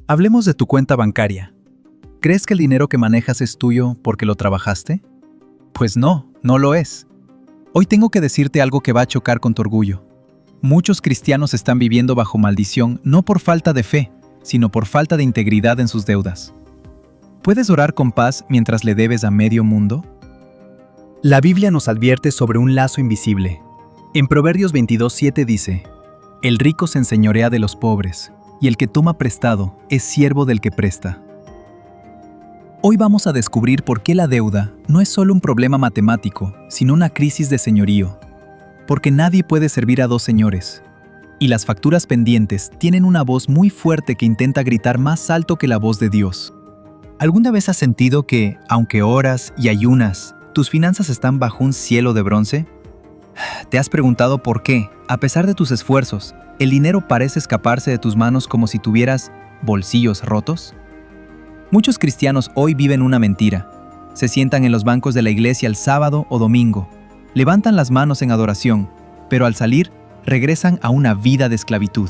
Hablemos de tu cuenta bancaria. ¿Crees que el dinero que manejas es tuyo porque lo trabajaste? Pues no, no lo es. Hoy tengo que decirte algo que va a chocar con tu orgullo. Muchos cristianos están viviendo bajo maldición no por falta de fe, sino por falta de integridad en sus deudas. ¿Puedes orar con paz mientras le debes a medio mundo? La Biblia nos advierte sobre un lazo invisible. En Proverbios 22:7 dice: El rico se enseñorea de los pobres, y el que toma prestado es siervo del que presta. Hoy vamos a descubrir por qué la deuda no es solo un problema matemático, sino una crisis de señorío. Porque nadie puede servir a dos señores. Y las facturas pendientes tienen una voz muy fuerte que intenta gritar más alto que la voz de Dios. ¿Alguna vez has sentido que, aunque oras y ayunas, tus finanzas están bajo un cielo de bronce? ¿Te has preguntado por qué, a pesar de tus esfuerzos, el dinero parece escaparse de tus manos como si tuvieras bolsillos rotos? Muchos cristianos hoy viven una mentira. Se sientan en los bancos de la iglesia el sábado o domingo, levantan las manos en adoración, pero al salir, regresan a una vida de esclavitud.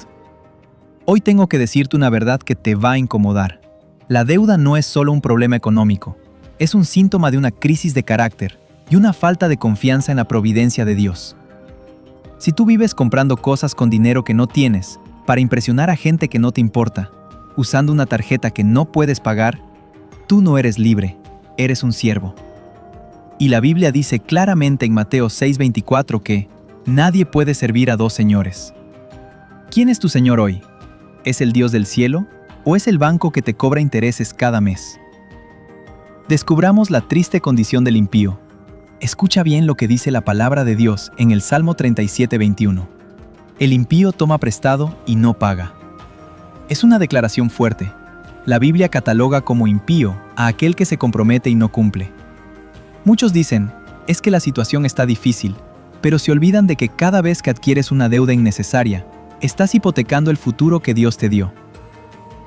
Hoy tengo que decirte una verdad que te va a incomodar. La deuda no es solo un problema económico, es un síntoma de una crisis de carácter y una falta de confianza en la providencia de Dios. Si tú vives comprando cosas con dinero que no tienes, para impresionar a gente que no te importa, usando una tarjeta que no puedes pagar, tú no eres libre, eres un siervo. Y la Biblia dice claramente en Mateo 6:24 que nadie puede servir a dos señores. ¿Quién es tu Señor hoy? ¿Es el Dios del cielo o es el banco que te cobra intereses cada mes? Descubramos la triste condición del impío. Escucha bien lo que dice la palabra de Dios en el Salmo 37:21. El impío toma prestado y no paga. Es una declaración fuerte. La Biblia cataloga como impío a aquel que se compromete y no cumple. Muchos dicen, es que la situación está difícil, pero se olvidan de que cada vez que adquieres una deuda innecesaria, estás hipotecando el futuro que Dios te dio.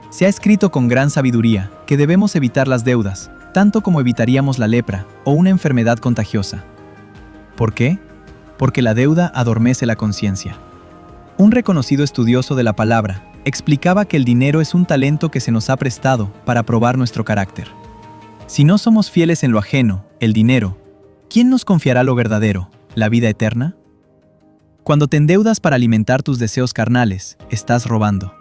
Se ha escrito con gran sabiduría que debemos evitar las deudas, tanto como evitaríamos la lepra o una enfermedad contagiosa. ¿Por qué? Porque la deuda adormece la conciencia. Un reconocido estudioso de la palabra explicaba que el dinero es un talento que se nos ha prestado para probar nuestro carácter. Si no somos fieles en lo ajeno, el dinero, ¿quién nos confiará lo verdadero, la vida eterna? Cuando te endeudas para alimentar tus deseos carnales, estás robando.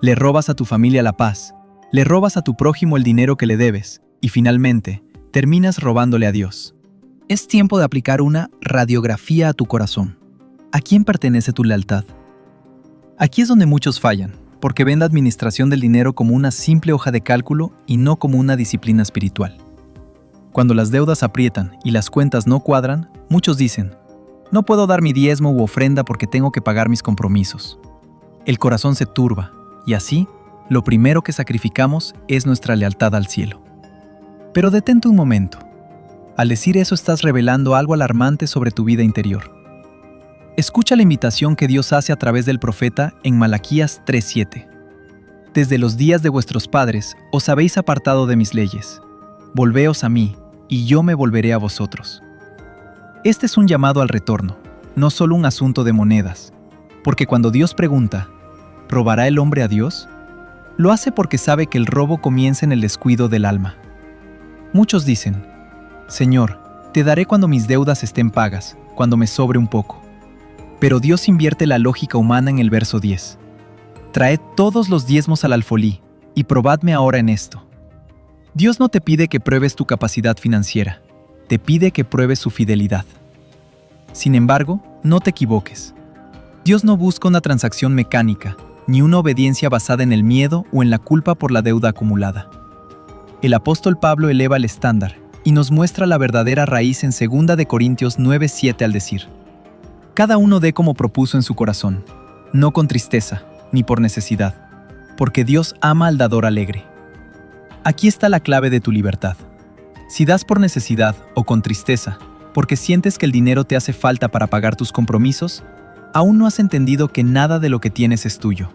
Le robas a tu familia la paz, le robas a tu prójimo el dinero que le debes, y finalmente, terminas robándole a Dios. Es tiempo de aplicar una radiografía a tu corazón. ¿A quién pertenece tu lealtad? Aquí es donde muchos fallan, porque ven la administración del dinero como una simple hoja de cálculo y no como una disciplina espiritual. Cuando las deudas aprietan y las cuentas no cuadran, muchos dicen, no puedo dar mi diezmo u ofrenda porque tengo que pagar mis compromisos. El corazón se turba, y así, lo primero que sacrificamos es nuestra lealtad al cielo. Pero detente un momento. Al decir eso estás revelando algo alarmante sobre tu vida interior. Escucha la invitación que Dios hace a través del profeta en Malaquías 3:7. Desde los días de vuestros padres os habéis apartado de mis leyes. Volveos a mí, y yo me volveré a vosotros. Este es un llamado al retorno, no solo un asunto de monedas. Porque cuando Dios pregunta, ¿robará el hombre a Dios? Lo hace porque sabe que el robo comienza en el descuido del alma. Muchos dicen, Señor, te daré cuando mis deudas estén pagas, cuando me sobre un poco. Pero Dios invierte la lógica humana en el verso 10. Traed todos los diezmos al alfolí, y probadme ahora en esto. Dios no te pide que pruebes tu capacidad financiera, te pide que pruebes su fidelidad. Sin embargo, no te equivoques. Dios no busca una transacción mecánica, ni una obediencia basada en el miedo o en la culpa por la deuda acumulada. El apóstol Pablo eleva el estándar y nos muestra la verdadera raíz en 2 de Corintios 9:7 al decir: Cada uno dé como propuso en su corazón, no con tristeza, ni por necesidad, porque Dios ama al dador alegre. Aquí está la clave de tu libertad. Si das por necesidad o con tristeza, porque sientes que el dinero te hace falta para pagar tus compromisos, aún no has entendido que nada de lo que tienes es tuyo.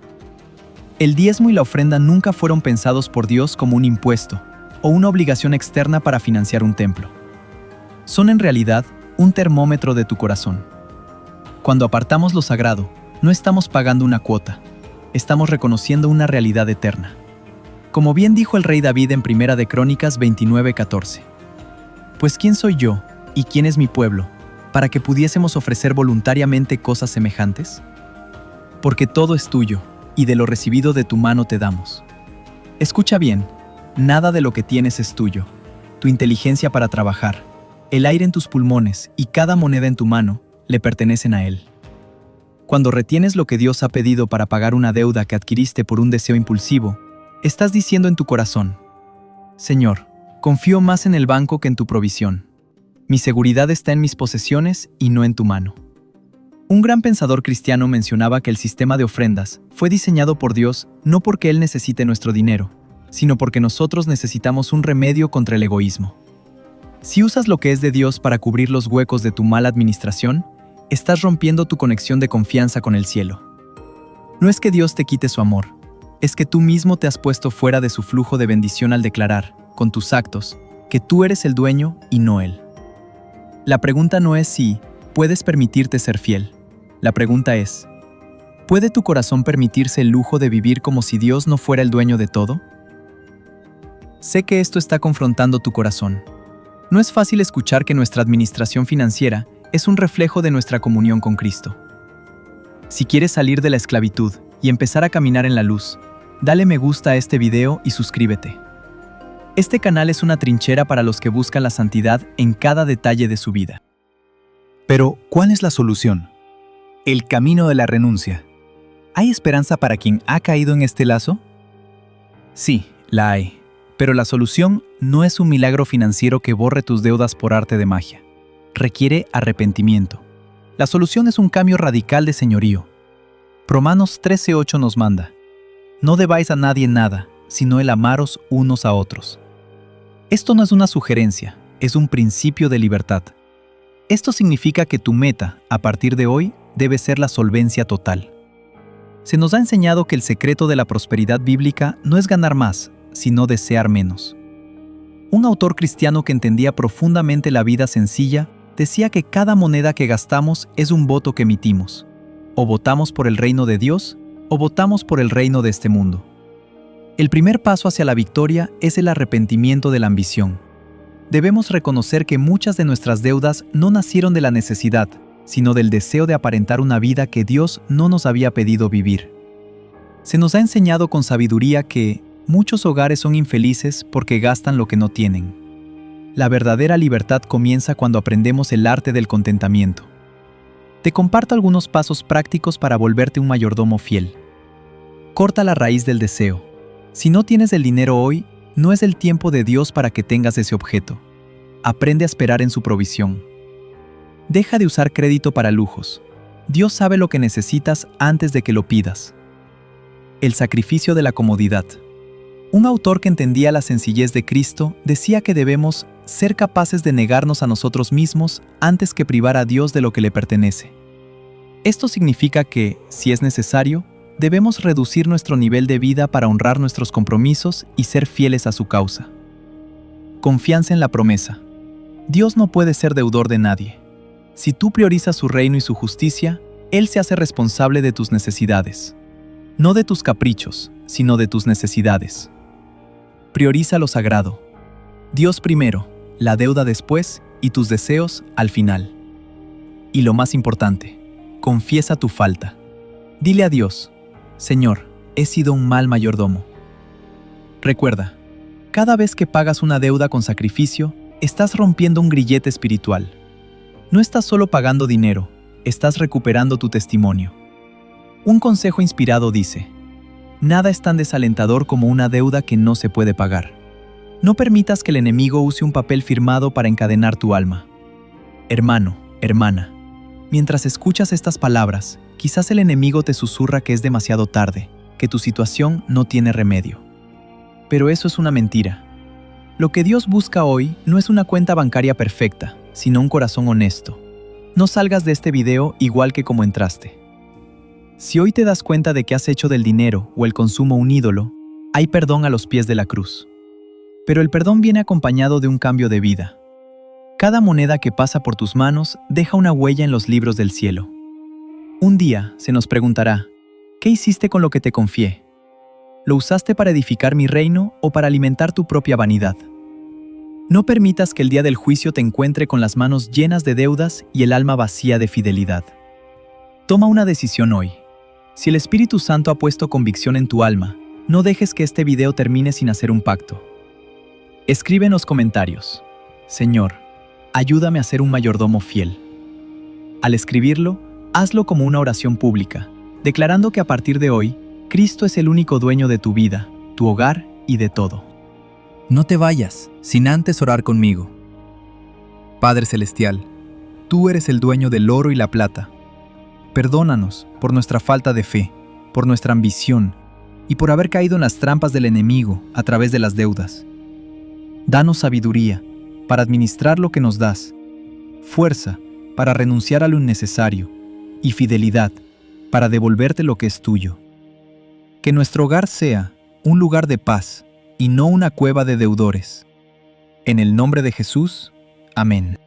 El diezmo y la ofrenda nunca fueron pensados por Dios como un impuesto o una obligación externa para financiar un templo. Son en realidad un termómetro de tu corazón. Cuando apartamos lo sagrado, no estamos pagando una cuota, estamos reconociendo una realidad eterna. Como bien dijo el rey David en Primera de Crónicas 29:14. Pues ¿quién soy yo y quién es mi pueblo para que pudiésemos ofrecer voluntariamente cosas semejantes? Porque todo es tuyo, y de lo recibido de tu mano te damos. Escucha bien, nada de lo que tienes es tuyo. Tu inteligencia para trabajar, el aire en tus pulmones y cada moneda en tu mano le pertenecen a Él. Cuando retienes lo que Dios ha pedido para pagar una deuda que adquiriste por un deseo impulsivo, estás diciendo en tu corazón: Señor, confío más en el banco que en tu provisión. Mi seguridad está en mis posesiones y no en tu mano. Un gran pensador cristiano mencionaba que el sistema de ofrendas fue diseñado por Dios no porque Él necesite nuestro dinero, sino porque nosotros necesitamos un remedio contra el egoísmo. Si usas lo que es de Dios para cubrir los huecos de tu mala administración, estás rompiendo tu conexión de confianza con el cielo. No es que Dios te quite su amor, es que tú mismo te has puesto fuera de su flujo de bendición al declarar, con tus actos, que tú eres el dueño y no Él. La pregunta no es si puedes permitirte ser fiel. La pregunta es: ¿puede tu corazón permitirse el lujo de vivir como si Dios no fuera el dueño de todo? Sé que esto está confrontando tu corazón. No es fácil escuchar que nuestra administración financiera es un reflejo de nuestra comunión con Cristo. Si quieres salir de la esclavitud y empezar a caminar en la luz, dale me gusta a este video y suscríbete. Este canal es una trinchera para los que buscan la santidad en cada detalle de su vida. Pero, ¿cuál es la solución? El camino de la renuncia. ¿Hay esperanza para quien ha caído en este lazo? Sí, la hay. Pero la solución no es un milagro financiero que borre tus deudas por arte de magia. Requiere arrepentimiento. La solución es un cambio radical de señorío. Romanos 13:8 nos manda: no debáis a nadie nada, sino el amaros unos a otros. Esto no es una sugerencia, es un principio de libertad. Esto significa que tu meta, a partir de hoy, debe ser la solvencia total. Se nos ha enseñado que el secreto de la prosperidad bíblica no es ganar más, sino desear menos. Un autor cristiano que entendía profundamente la vida sencilla decía que cada moneda que gastamos es un voto que emitimos. O votamos por el reino de Dios, o votamos por el reino de este mundo. El primer paso hacia la victoria es el arrepentimiento de la ambición. Debemos reconocer que muchas de nuestras deudas no nacieron de la necesidad, sino del deseo de aparentar una vida que Dios no nos había pedido vivir. Se nos ha enseñado con sabiduría que muchos hogares son infelices porque gastan lo que no tienen. La verdadera libertad comienza cuando aprendemos el arte del contentamiento. Te comparto algunos pasos prácticos para volverte un mayordomo fiel. Corta la raíz del deseo. Si no tienes el dinero hoy, no es el tiempo de Dios para que tengas ese objeto. Aprende a esperar en su provisión. Deja de usar crédito para lujos. Dios sabe lo que necesitas antes de que lo pidas. El sacrificio de la comodidad. Un autor que entendía la sencillez de Cristo decía que debemos ser capaces de negarnos a nosotros mismos antes que privar a Dios de lo que le pertenece. Esto significa que, si es necesario, debemos reducir nuestro nivel de vida para honrar nuestros compromisos y ser fieles a su causa. Confianza en la promesa. Dios no puede ser deudor de nadie. Si tú priorizas su reino y su justicia, Él se hace responsable de tus necesidades. No de tus caprichos, sino de tus necesidades. Prioriza lo sagrado. Dios primero, la deuda después y tus deseos al final. Y lo más importante, confiesa tu falta. Dile a Dios: Señor, he sido un mal mayordomo. Recuerda, cada vez que pagas una deuda con sacrificio, estás rompiendo un grillete espiritual. No estás solo pagando dinero, estás recuperando tu testimonio. Un consejo inspirado dice: nada es tan desalentador como una deuda que no se puede pagar. No permitas que el enemigo use un papel firmado para encadenar tu alma. Hermano, hermana, mientras escuchas estas palabras, quizás el enemigo te susurra que es demasiado tarde, que tu situación no tiene remedio. Pero eso es una mentira. Lo que Dios busca hoy no es una cuenta bancaria perfecta, sino un corazón honesto. No salgas de este video igual que como entraste. Si hoy te das cuenta de que has hecho del dinero o el consumo un ídolo, hay perdón a los pies de la cruz. Pero el perdón viene acompañado de un cambio de vida. Cada moneda que pasa por tus manos deja una huella en los libros del cielo. Un día se nos preguntará: ¿qué hiciste con lo que te confié? ¿Lo usaste para edificar mi reino o para alimentar tu propia vanidad? No permitas que el día del juicio te encuentre con las manos llenas de deudas y el alma vacía de fidelidad. Toma una decisión hoy. Si el Espíritu Santo ha puesto convicción en tu alma, no dejes que este video termine sin hacer un pacto. Escribe en los comentarios: Señor, ayúdame a ser un mayordomo fiel. Al escribirlo, hazlo como una oración pública, declarando que a partir de hoy, Cristo es el único dueño de tu vida, tu hogar y de todo. No te vayas sin antes orar conmigo. Padre Celestial, tú eres el dueño del oro y la plata. Perdónanos por nuestra falta de fe, por nuestra ambición y por haber caído en las trampas del enemigo a través de las deudas. Danos sabiduría para administrar lo que nos das, fuerza para renunciar a lo innecesario y fidelidad para devolverte lo que es tuyo. Que nuestro hogar sea un lugar de paz y no una cueva de deudores. En el nombre de Jesús, amén.